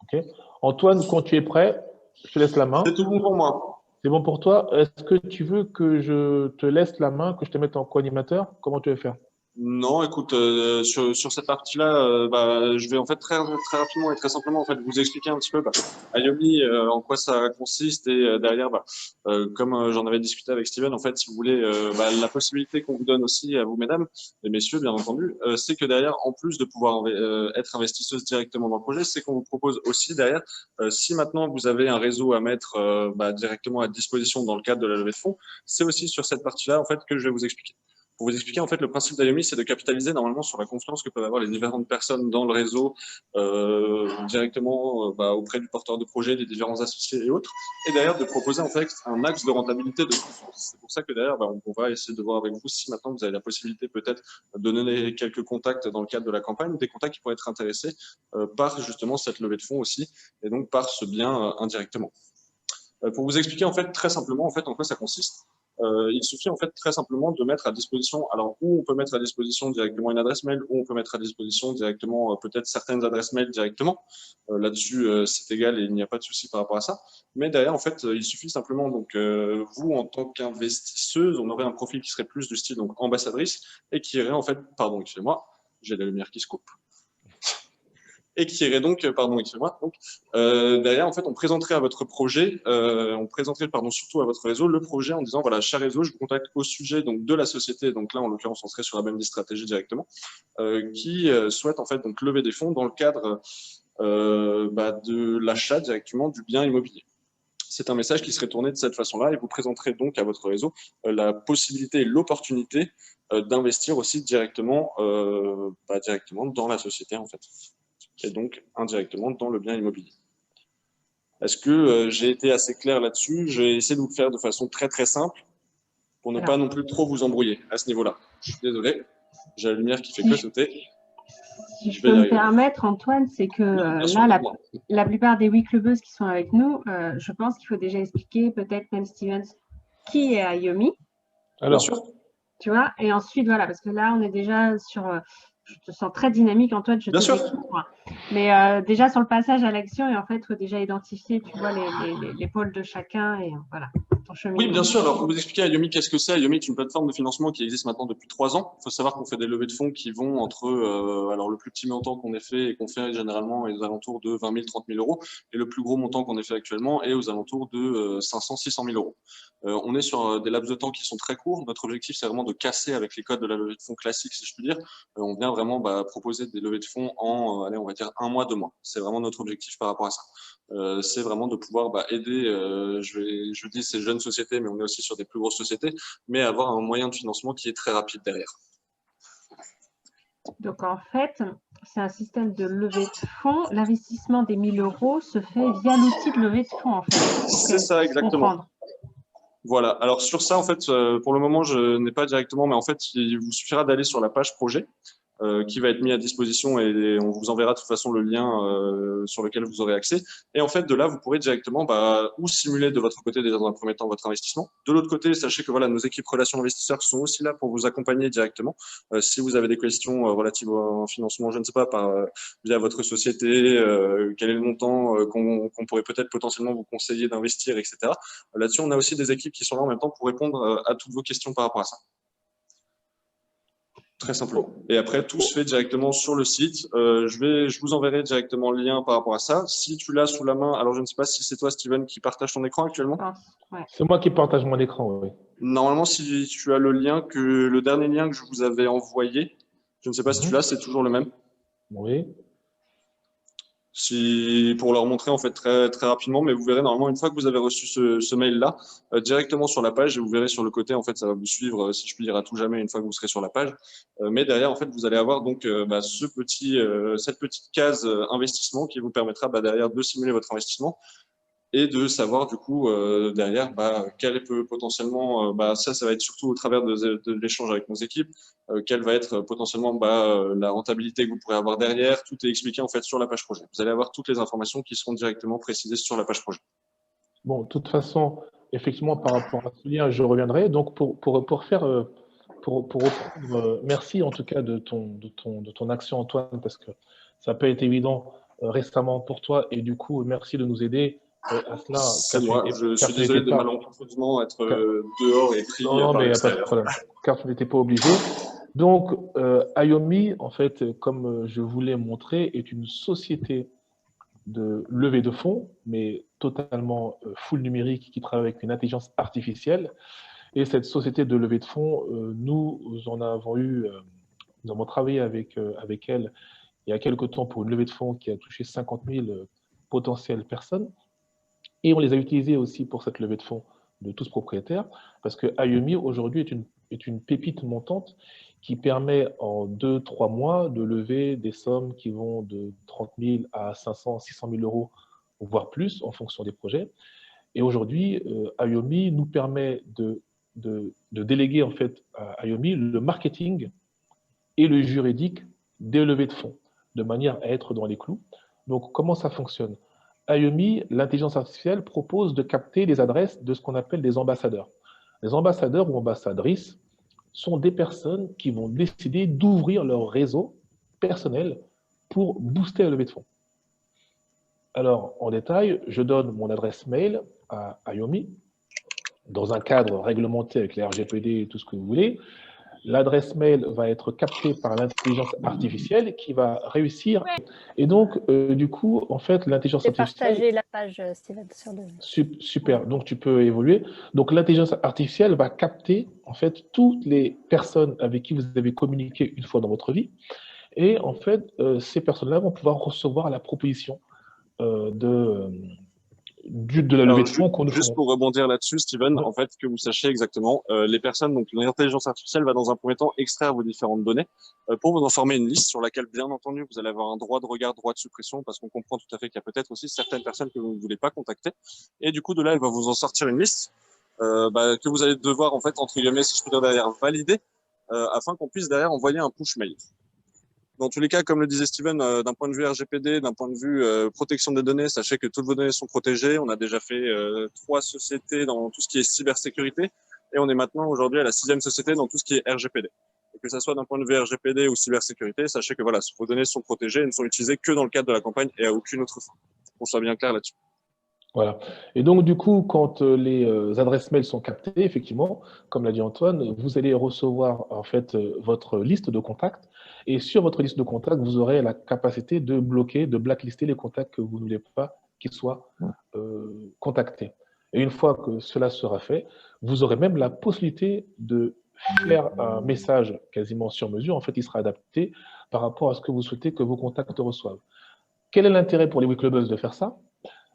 Okay. Antoine, quand tu es prêt, je te laisse la main. C'est tout bon pour moi. C'est bon pour toi? Est-ce que tu veux que je te laisse la main, que je te mette en co-animateur? Comment tu veux faire? Non, écoute, sur cette partie-là, je vais en fait très rapidement et très simplement en fait vous expliquer un petit peu Ayomi, en quoi ça consiste et derrière, comme j'en avais discuté avec Steven, en fait, si vous voulez, la possibilité qu'on vous donne aussi à vous, mesdames et messieurs, bien entendu, c'est que derrière, en plus de pouvoir être investisseuse directement dans le projet, c'est qu'on vous propose aussi derrière, si maintenant vous avez un réseau à mettre directement à disposition dans le cadre de la levée de fonds, c'est aussi sur cette partie-là en fait que je vais vous expliquer. Pour vous expliquer, en fait, le principe d'Ayomi, c'est de capitaliser normalement sur la confiance que peuvent avoir les différentes personnes dans le réseau, directement auprès du porteur de projet, des différents associés et autres, et derrière de proposer en fait un axe de rentabilité de confiance. C'est pour ça que derrière, on va essayer de voir avec vous si maintenant vous avez la possibilité peut-être de donner quelques contacts dans le cadre de la campagne, des contacts qui pourraient être intéressés par justement cette levée de fonds aussi, et donc par ce bien indirectement. Pour vous expliquer en fait très simplement en fait en quoi ça consiste. Il suffit en fait très simplement de mettre à disposition, alors où on peut mettre à disposition directement une adresse mail, où on peut mettre à disposition directement peut-être certaines adresses mail directement. Là-dessus, c'est égal et il n'y a pas de souci par rapport à ça. Mais derrière, en fait, il suffit simplement, donc vous en tant qu'investisseuse, on aurait un profil qui serait plus du style donc ambassadrice et qui irait en fait, pardon, excusez-moi, j'ai la lumière qui se coupe. Et qui irait donc, pardon, excusez-moi, donc derrière, en fait, on présenterait à votre projet, on présenterait, surtout à votre réseau, le projet en disant, voilà, cher réseau, je vous contacte au sujet donc de la société, donc là, en l'occurrence, on serait sur la même stratégie directement, qui souhaite en fait donc lever des fonds dans le cadre de l'achat directement du bien immobilier. C'est un message qui serait tourné de cette façon-là et vous présenterez donc à votre réseau la possibilité et l'opportunité d'investir aussi directement, directement dans la société en fait. Et donc indirectement dans le bien immobilier. Est-ce que j'ai été assez clair là-dessus? J'ai essayé de vous le faire de façon très très simple pour ne pas non plus trop vous embrouiller à ce niveau-là. Je suis désolé, j'ai la lumière qui fait que sauter. Si je peux me permettre, Antoine, c'est que là, la plupart des WeClubeuses qui sont avec nous, je pense qu'il faut déjà expliquer, peut-être même Stevens, qui est Ayomi. Alors, tu vois, et ensuite, voilà, parce que là, on est déjà sur... Je te sens très dynamique, Antoine, je te découvre. Mais déjà sur le passage à l'action, et en fait, il faut déjà identifier, tu vois, les pôles de chacun. Et voilà. cheminement. Oui, bien sûr. Alors, pour vous expliquer, Ayomi, qu'est-ce que c'est? Ayomi est une plateforme de financement qui existe maintenant depuis 3 ans. Il faut savoir qu'on fait des levées de fonds qui vont entre, alors le plus petit montant qu'on ait fait et qu'on fait généralement est aux alentours de 20 000, 30 000 euros. Et le plus gros montant qu'on ait fait actuellement est aux alentours de 500, 600 000 euros. On est sur des laps de temps qui sont très courts. Notre objectif, c'est vraiment de casser avec les codes de la levée de fonds classique, si je puis dire. On vient vraiment proposer des levées de fonds en, allez, on va dire 1 mois, 2 mois. C'est vraiment notre objectif par rapport à ça. C'est vraiment de pouvoir aider, je dis ces jeunes sociétés, mais on est aussi sur des plus grosses sociétés, mais avoir un moyen de financement qui est très rapide derrière. Donc en fait, c'est un système de levée de fonds. L'investissement des 1 000 euros se fait via l'outil de levée de fonds, en fait. C'est ça, exactement. Voilà. Alors sur ça, en fait, pour le moment, je n'ai pas directement, mais en fait, il vous suffira d'aller sur la page projet qui va être mis à disposition et on vous enverra de toute façon le lien sur lequel vous aurez accès. Et en fait, de là, vous pourrez directement ou simuler de votre côté déjà dans un premier temps votre investissement. De l'autre côté, sachez que voilà, nos équipes relations investisseurs sont aussi là pour vous accompagner directement. Si vous avez des questions relatives au financement, je ne sais pas, via votre société, quel est le montant qu'on pourrait peut-être potentiellement vous conseiller d'investir, etc. Là-dessus, on a aussi des équipes qui sont là en même temps pour répondre à toutes vos questions par rapport à ça. Très simplement. Et après, tout se fait directement sur le site. Je vous enverrai directement le lien par rapport à ça. Si tu l'as sous la main, alors je ne sais pas si c'est toi, Steven, qui partage ton écran actuellement. Ouais. C'est moi qui partage mon écran, oui. Normalement, si tu as le dernier lien que je vous avais envoyé, je ne sais pas si tu l'as, c'est toujours le même. Oui. Pour leur montrer en fait très, très rapidement, mais vous verrez normalement une fois que vous avez reçu ce mail-là, directement sur la page, et vous verrez sur le côté, en fait, ça va vous suivre, si je puis dire, à tout jamais une fois que vous serez sur la page. Mais derrière, en fait, vous allez avoir donc cette petite case investissement qui vous permettra derrière de simuler votre investissement et de savoir du coup derrière quel peut potentiellement, ça va être surtout au travers de l'échange avec nos équipes, quelle va être potentiellement la rentabilité que vous pourrez avoir derrière. Tout est expliqué en fait sur la page projet. Vous allez avoir toutes les informations qui seront directement précisées sur la page projet. Bon, de toute façon, effectivement, par rapport à ce lien, je reviendrai. Donc, pour reprendre, merci en tout cas de ton action, Antoine, parce que ça n'a pas été évident récemment pour toi, et du coup, merci de nous aider à cela. C'est moi, je suis désolé de malencontreusement être dehors et pris non, mais il n'y a pas de problème, car tu n'étais pas obligé. Donc, Ayomi, en fait, comme je vous l'ai montré, est une société de levée de fonds, mais totalement full numérique, qui travaille avec une intelligence artificielle. Et cette société de levée de fonds, nous avons travaillé avec elle il y a quelque temps pour une levée de fonds qui a touché 50 000 potentielles personnes. Et on les a utilisés aussi pour cette levée de fonds de tous propriétaires, parce que Ayomi, aujourd'hui, est une pépite montante qui permet en 2-3 mois de lever des sommes qui vont de 30 000 à 500, 600 000 euros, voire plus, en fonction des projets. Et aujourd'hui, Ayomi nous permet de déléguer en fait à Ayomi le marketing et le juridique des levées de fonds, de manière à être dans les clous. Donc, comment ça fonctionne? Ayomi, l'intelligence artificielle, propose de capter les adresses de ce qu'on appelle des ambassadeurs. Les ambassadeurs ou ambassadrices sont des personnes qui vont décider d'ouvrir leur réseau personnel pour booster la levée de fonds. Alors, en détail, je donne mon adresse mail à Ayomi, dans un cadre réglementé avec les RGPD et tout ce que vous voulez. L'adresse mail va être captée par l'intelligence artificielle qui va réussir. Et donc, du coup, en fait, l'intelligence artificielle… partager la page, Steven, sur le… Super, donc tu peux évoluer. Donc, l'intelligence artificielle va capter, en fait, toutes les personnes avec qui vous avez communiqué une fois dans votre vie. Et, en fait, ces personnes-là vont pouvoir recevoir la proposition de la levée de fonds qu'on nous fera. Juste pour rebondir là-dessus, Steven, en fait, que vous sachiez exactement, les personnes, donc l'intelligence artificielle va dans un premier temps extraire vos différentes données pour vous en former une liste sur laquelle, bien entendu, vous allez avoir un droit de regard, droit de suppression, parce qu'on comprend tout à fait qu'il y a peut-être aussi certaines personnes que vous ne voulez pas contacter. Et du coup, de là, elle va vous en sortir une liste que vous allez devoir, en fait, entre guillemets, si je peux dire derrière, valider afin qu'on puisse derrière envoyer un push mail. Dans tous les cas, comme le disait Steven, d'un point de vue RGPD, d'un point de vue protection des données, sachez que toutes vos données sont protégées. On a déjà fait 3 sociétés dans tout ce qui est cybersécurité et on est maintenant aujourd'hui à la 6e société dans tout ce qui est RGPD. Et que ça soit d'un point de vue RGPD ou cybersécurité, sachez que voilà, vos données sont protégées et ne sont utilisées que dans le cadre de la campagne et à aucune autre fin. Qu'on soit bien clair là-dessus. Voilà. Et donc, du coup, quand les adresses mail sont captées, effectivement, comme l'a dit Antoine, vous allez recevoir en fait votre liste de contacts. Et sur votre liste de contacts, vous aurez la capacité de bloquer, de blacklister les contacts que vous ne voulez pas qu'ils soient contactés. Et une fois que cela sera fait, vous aurez même la possibilité de faire un message quasiment sur mesure. En fait, il sera adapté par rapport à ce que vous souhaitez que vos contacts reçoivent. Quel est l'intérêt pour les Weeklubbers de faire ça?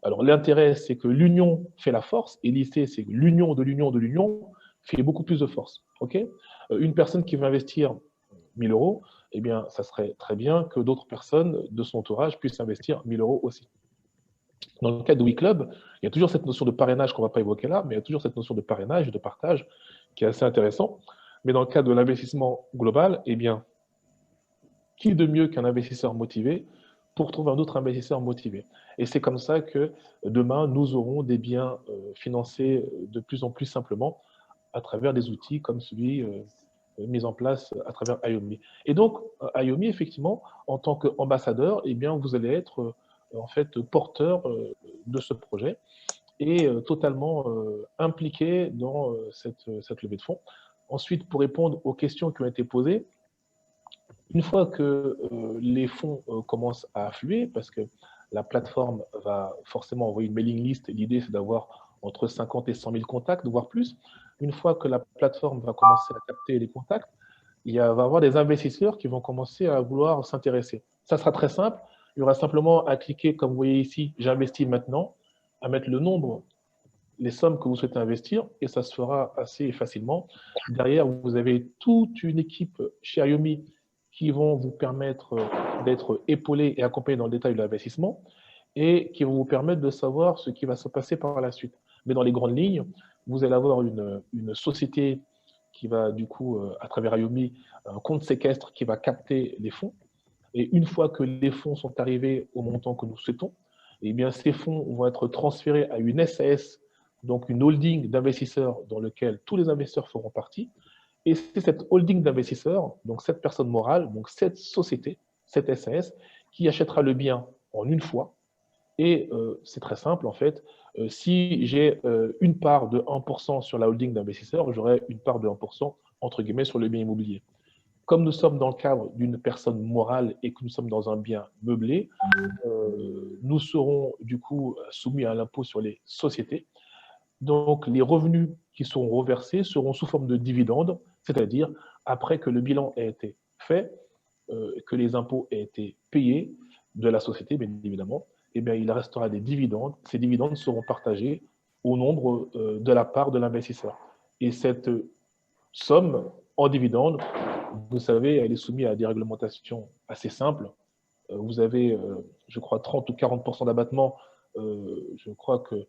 Alors, l'intérêt, c'est que l'union fait la force, et l'idée, c'est que l'union de l'union de l'union fait beaucoup plus de force. Une personne qui veut investir 1 000 euros, eh bien, ça serait très bien que d'autres personnes de son entourage puissent investir 1 000 euros aussi. Dans le cas de WeClub, il y a toujours cette notion de parrainage qu'on ne va pas évoquer là, mais il y a toujours cette notion de parrainage et de partage qui est assez intéressant. Mais dans le cas de l'investissement global, eh bien, qui de mieux qu'un investisseur motivé pour trouver un autre investisseur motivé. Et c'est comme ça que demain, nous aurons des biens financés de plus en plus simplement à travers des outils comme celui mis en place à travers IOMI. Et donc, IOMI, effectivement, en tant qu'ambassadeur, eh bien, vous allez être en fait porteur de ce projet et totalement impliqué dans cette levée de fonds. Ensuite, pour répondre aux questions qui ont été posées, une fois que les fonds commencent à affluer, parce que la plateforme va forcément envoyer une mailing list, l'idée c'est d'avoir entre 50 et 100 000 contacts, voire plus. Une fois que la plateforme va commencer à capter les contacts, va y avoir des investisseurs qui vont commencer à vouloir s'intéresser. Ça sera très simple, il y aura simplement à cliquer, comme vous voyez ici, j'investis maintenant, à mettre le nombre, les sommes que vous souhaitez investir, et ça se fera assez facilement. Derrière, vous avez toute une équipe chez IOMI qui vont vous permettre d'être épaulés et accompagnés dans le détail de l'investissement et qui vont vous permettre de savoir ce qui va se passer par la suite. Mais dans les grandes lignes, vous allez avoir une société qui va, du coup, à travers IOMI, un compte séquestre qui va capter les fonds. Et une fois que les fonds sont arrivés au montant que nous souhaitons, eh bien, ces fonds vont être transférés à une SAS, donc une holding d'investisseurs dans lequel tous les investisseurs feront partie. Et c'est cette holding d'investisseurs, donc cette personne morale, donc cette société, cette SAS, qui achètera le bien en une fois. Et c'est très simple, en fait. Si j'ai une part de 1% sur la holding d'investisseurs, j'aurai une part de 1%, entre guillemets, sur le bien immobilier. Comme nous sommes dans le cadre d'une personne morale et que nous sommes dans un bien meublé, nous serons du coup soumis à l'impôt sur les sociétés. Donc, les revenus qui seront reversés seront sous forme de dividendes, c'est-à-dire après que le bilan ait été fait, que les impôts aient été payés de la société, bien évidemment, eh bien, il restera des dividendes. Ces dividendes seront partagés au nombre de la part de l'investisseur. Et cette somme en dividendes, vous savez, elle est soumise à des réglementations assez simples. Vous avez, je crois, 30 ou 40% d'abattement. Je crois que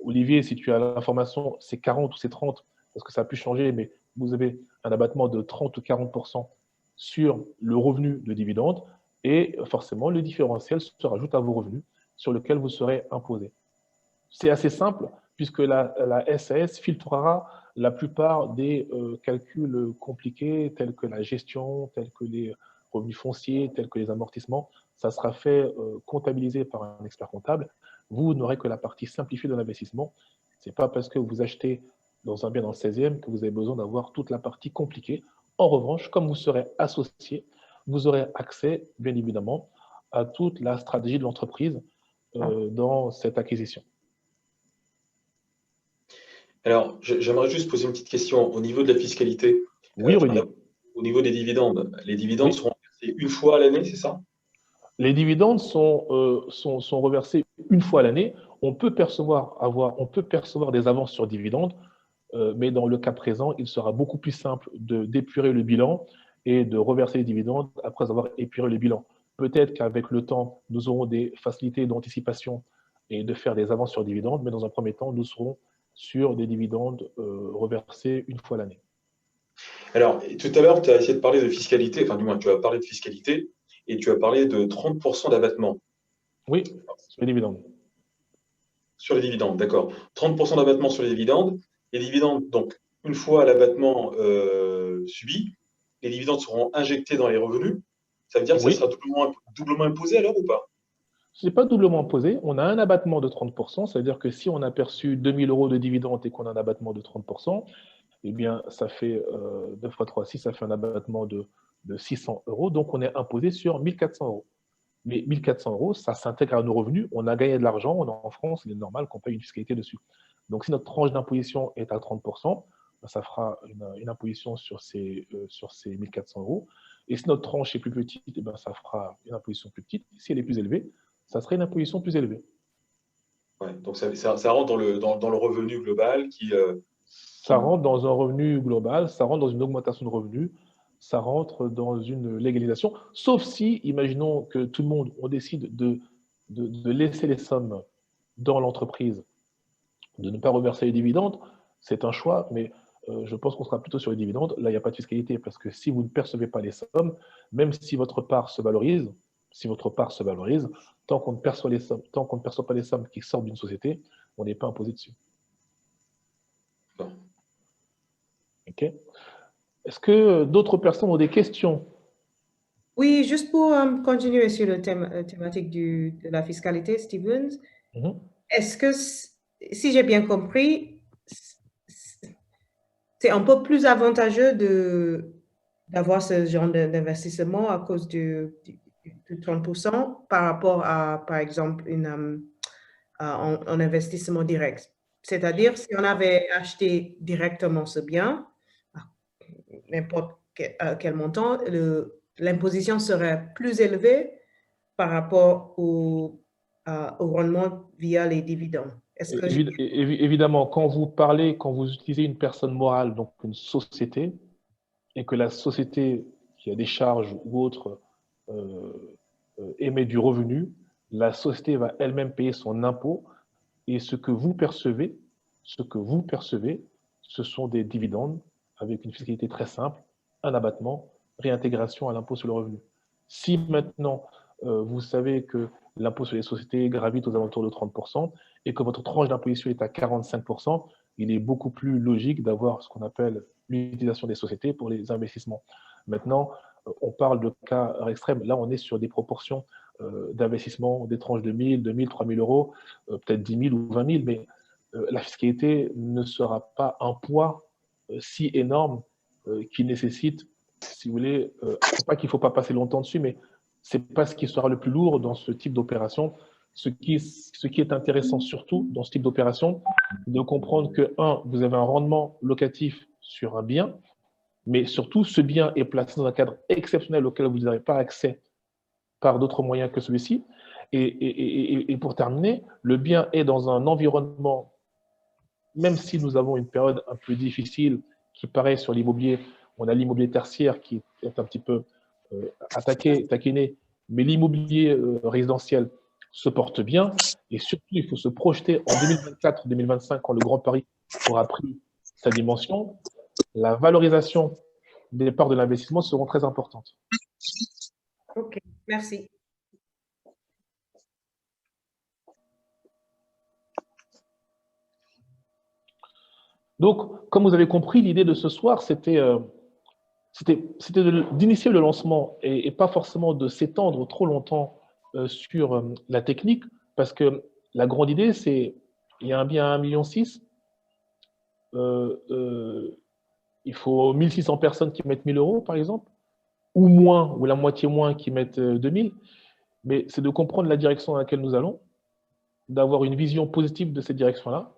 Olivier, si tu as l'information, c'est 40 ou c'est 30, parce que ça a pu changer, mais vous avez un abattement de 30 ou 40% sur le revenu de dividende, et forcément, le différentiel se rajoute à vos revenus sur lequel vous serez imposé. C'est assez simple, puisque la SAS filtrera la plupart des calculs compliqués, tels que la gestion, tels que les revenus fonciers, tels que les amortissements. Ça sera fait comptabiliser par un expert comptable. Vous n'aurez que la partie simplifiée de l'investissement. Ce n'est pas parce que vous achetez dans un bien dans le 16e que vous avez besoin d'avoir toute la partie compliquée. En revanche, comme vous serez associé, vous aurez accès, bien évidemment, à toute la stratégie de l'entreprise dans cette acquisition. Alors, j'aimerais juste poser une petite question au niveau de la fiscalité. Oui, Rudy. Au niveau des dividendes, les dividendes seront versés une fois à l'année, c'est ça? Les dividendes sont reversés une fois à l'année. On peut percevoir des avances sur dividendes, mais dans le cas présent, il sera beaucoup plus simple d'épurer le bilan et de reverser les dividendes après avoir épuré le bilan. Peut-être qu'avec le temps, nous aurons des facilités d'anticipation et de faire des avances sur dividendes, mais dans un premier temps, nous serons sur des dividendes reversés une fois l'année. Alors, tout à l'heure, tu as essayé de parler de fiscalité, enfin du moins, tu as parlé de fiscalité et tu as parlé de 30% d'abattement. Oui, sur les dividendes. Sur les dividendes, d'accord. 30% d'abattement sur les dividendes. Les dividendes, donc, une fois l'abattement subi, les dividendes seront injectés dans les revenus. Ça veut dire que ça sera doublement imposé alors ou pas? Ce n'est pas doublement imposé. On a un abattement de 30%, c'est-à-dire que si on a perçu 2 000 € de dividendes et qu'on a un abattement de 30%, eh bien, ça fait 2 fois 3, 6, ça fait un abattement de 600 €. Donc, on est imposé sur 1 400 €. Mais 1 400 €, ça s'intègre à nos revenus. On a gagné de l'argent. On est en France, il est normal qu'on paye une fiscalité dessus. Donc, si notre tranche d'imposition est à 30%, ça fera une imposition sur ces 1 400 €. Et si notre tranche est plus petite, eh bien, ça fera une imposition plus petite. Si elle est plus élevée, ça serait une imposition plus élevée. Ouais, donc ça rentre dans le revenu global qui… Ça rentre dans un revenu global, ça rentre dans une augmentation de revenus, ça rentre dans une légalisation, sauf si, imaginons que tout le monde, on décide de laisser les sommes dans l'entreprise, de ne pas reverser les dividendes, c'est un choix, mais je pense qu'on sera plutôt sur les dividendes. Là, il n'y a pas de fiscalité, parce que si vous ne percevez pas les sommes, même si votre part se valorise, tant qu'on ne perçoit pas les sommes qui sortent d'une société, on n'est pas imposé dessus. Ok. Est-ce que d'autres personnes ont des questions? Oui, juste pour continuer sur la thématique de la fiscalité, Stevens, est-ce que, si j'ai bien compris, c'est un peu plus avantageux d'avoir ce genre d'investissement à cause de 30% par rapport à, par exemple, un investissement direct? C'est-à-dire, si on avait acheté directement ce bien, n'importe quel montant, l'imposition serait plus élevée par rapport au rendement via les dividendes. Évidemment, quand vous utilisez une personne morale, donc une société, et que la société qui a des charges ou autres émet du revenu, la société va elle-même payer son impôt, et ce que vous percevez, ce sont des dividendes avec une fiscalité très simple, un abattement, réintégration à l'impôt sur le revenu. Si maintenant, vous savez que l'impôt sur les sociétés gravite aux alentours de 30% et que votre tranche d'imposition est à 45%, il est beaucoup plus logique d'avoir ce qu'on appelle l'utilisation des sociétés pour les investissements. Maintenant, on parle de cas extrêmes. Là, on est sur des proportions d'investissement, des tranches de 1 000, 2 000, 3 000 €, peut-être 10 000 ou 20 000, mais la fiscalité ne sera pas un poids si énorme qui nécessite, si vous voulez, pas qu'il ne faut pas passer longtemps dessus, mais ce n'est pas ce qui sera le plus lourd dans ce type d'opération. Ce qui est intéressant surtout dans ce type d'opération, de comprendre que, vous avez un rendement locatif sur un bien, mais surtout, ce bien est placé dans un cadre exceptionnel auquel vous n'avez pas accès par d'autres moyens que celui-ci. Et pour terminer, le bien est dans un environnement, même si nous avons une période un peu difficile qui paraît sur l'immobilier, on a l'immobilier tertiaire qui est un petit peu taquiné, mais l'immobilier résidentiel se porte bien, et surtout, il faut se projeter en 2024-2025, quand le Grand Paris aura pris sa dimension, la valorisation des parts de l'investissement seront très importantes. Ok, merci. Donc, comme vous avez compris, l'idée de ce soir, c'était d'initier le lancement et pas forcément de s'étendre trop longtemps sur la technique, parce que la grande idée, c'est il y a un bien à 1,6 million, il faut 1 600 personnes qui mettent 1 000 € par exemple, ou moins, ou la moitié moins qui mettent 2 000, mais c'est de comprendre la direction dans laquelle nous allons, d'avoir une vision positive de cette direction-là.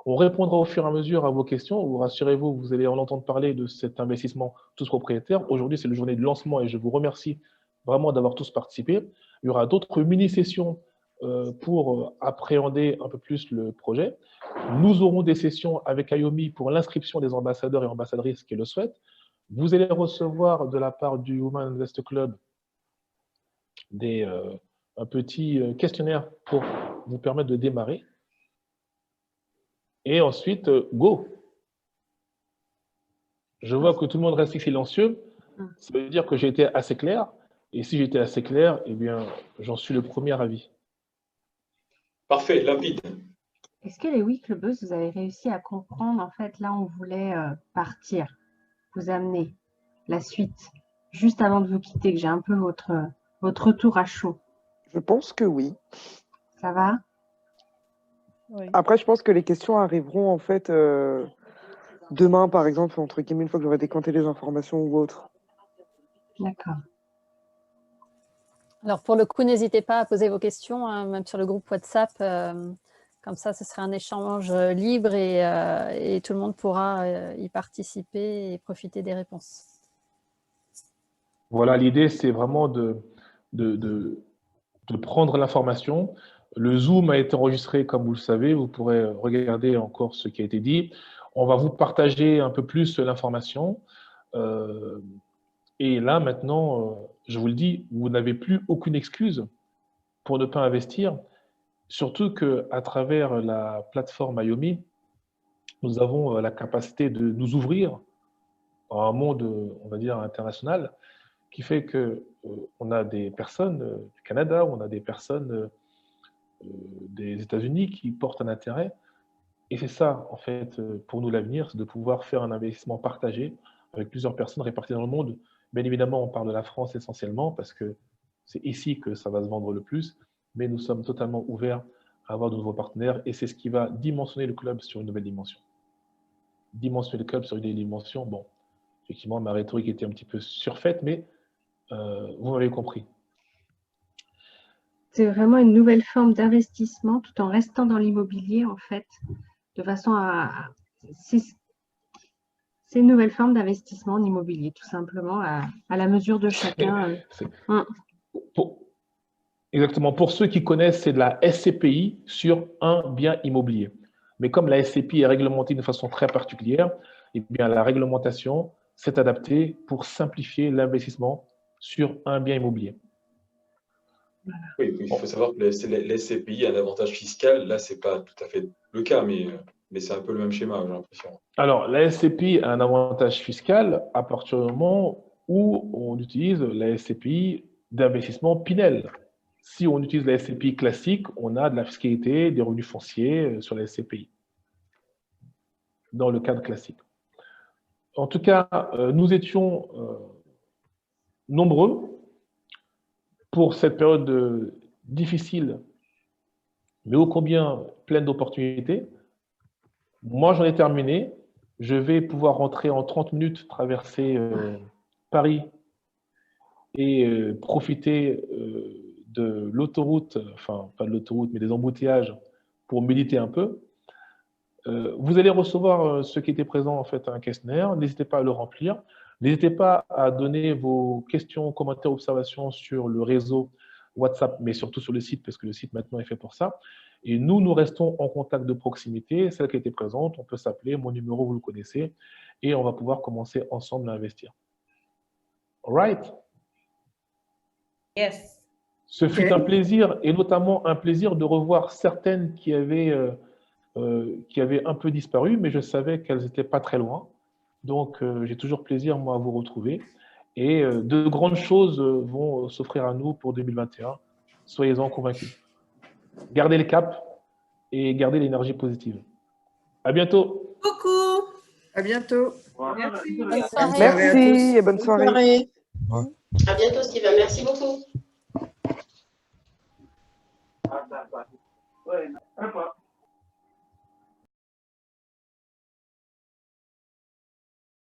On répondra au fur et à mesure à vos questions. Vous rassurez-vous, vous allez en entendre parler de cet investissement tous propriétaires. Aujourd'hui, c'est la journée de lancement et je vous remercie vraiment d'avoir tous participé. Il y aura d'autres mini-sessions pour appréhender un peu plus le projet. Nous aurons des sessions avec Ayomi pour l'inscription des ambassadeurs et ambassadrices qui le souhaitent. Vous allez recevoir de la part du Women Invest Club un petit questionnaire pour vous permettre de démarrer. Et ensuite, go. Je vois que tout le monde reste silencieux. Ça veut dire que j'ai été assez clair. Et si j'étais assez clair, eh bien, j'en suis le premier avis. Parfait, limpide. Est-ce que les weekleubeuses, vous avez réussi à comprendre, en fait, là, on voulait partir, vous amener la suite, juste avant de vous quitter, que j'ai un peu votre retour à chaud. Je pense que oui. Ça va? Oui. Après, je pense que les questions arriveront en fait demain, par exemple, entre guillemets, une fois que j'aurai décanté les informations ou autre. D'accord. Alors, pour le coup, n'hésitez pas à poser vos questions, hein, même sur le groupe WhatsApp. Comme ça, ce sera un échange libre et tout le monde pourra y participer et profiter des réponses. Voilà, l'idée, c'est vraiment de prendre l'information. Le Zoom a été enregistré, comme vous le savez. Vous pourrez regarder encore ce qui a été dit. On va vous partager un peu plus l'information. Et là, maintenant, je vous le dis, vous n'avez plus aucune excuse pour ne pas investir. Surtout qu'à travers la plateforme Ayomi, nous avons la capacité de nous ouvrir à un monde, on va dire, international, qui fait qu'on a des personnes du Canada, on a des personnes des États-Unis qui portent un intérêt. Et c'est ça, en fait, pour nous, l'avenir, c'est de pouvoir faire un investissement partagé avec plusieurs personnes réparties dans le monde. Bien évidemment, on parle de la France essentiellement parce que c'est ici que ça va se vendre le plus, mais nous sommes totalement ouverts à avoir de nouveaux partenaires et c'est ce qui va dimensionner le club sur une nouvelle dimension. Dimensionner le club sur une nouvelle dimension, bon, effectivement, ma rhétorique était un petit peu surfaite, mais vous m'avez compris. C'est vraiment une nouvelle forme d'investissement tout en restant dans l'immobilier, en fait, de façon à… C'est une nouvelle forme d'investissement en immobilier, tout simplement, à la mesure de chacun. Exactement. Pour ceux qui connaissent, c'est de la SCPI sur un bien immobilier. Mais comme la SCPI est réglementée d'une façon très particulière, eh bien, la réglementation s'est adaptée pour simplifier l'investissement sur un bien immobilier. Oui, il faut savoir que la SCPI a un avantage fiscal. Là, ce n'est pas tout à fait le cas, mais c'est un peu le même schéma, j'ai l'impression. Alors, la SCPI a un avantage fiscal à partir du moment où on utilise la SCPI d'investissement Pinel. Si on utilise la SCPI classique, on a de la fiscalité, des revenus fonciers sur la SCPI, dans le cadre classique. En tout cas, nous étions nombreux pour cette période difficile, mais ô combien pleine d'opportunités. Moi, j'en ai terminé. Je vais pouvoir rentrer en 30 minutes, traverser Paris et profiter de l'autoroute, enfin, pas de l'autoroute, mais des embouteillages pour méditer un peu. Vous allez recevoir ceux qui étaient présents, en fait, à un questionnaire. N'hésitez pas à le remplir. N'hésitez pas à donner vos questions, commentaires, observations sur le réseau WhatsApp, mais surtout sur le site, parce que le site maintenant est fait pour ça. Et nous restons en contact de proximité. Celle qui était présente, on peut s'appeler. Mon numéro, vous le connaissez. Et on va pouvoir commencer ensemble à investir. All right? Yes. Ce fut un plaisir, et notamment un plaisir de revoir certaines qui avaient un peu disparu, mais je savais qu'elles n'étaient pas très loin. Donc, j'ai toujours plaisir, moi, à vous retrouver. Et de grandes choses vont s'offrir à nous pour 2021. Soyez-en convaincus. Gardez le cap et gardez l'énergie positive. À bientôt. Coucou. À bientôt. Merci. Bonne soirée. Merci et bonne soirée. À bientôt, Steven. Merci beaucoup.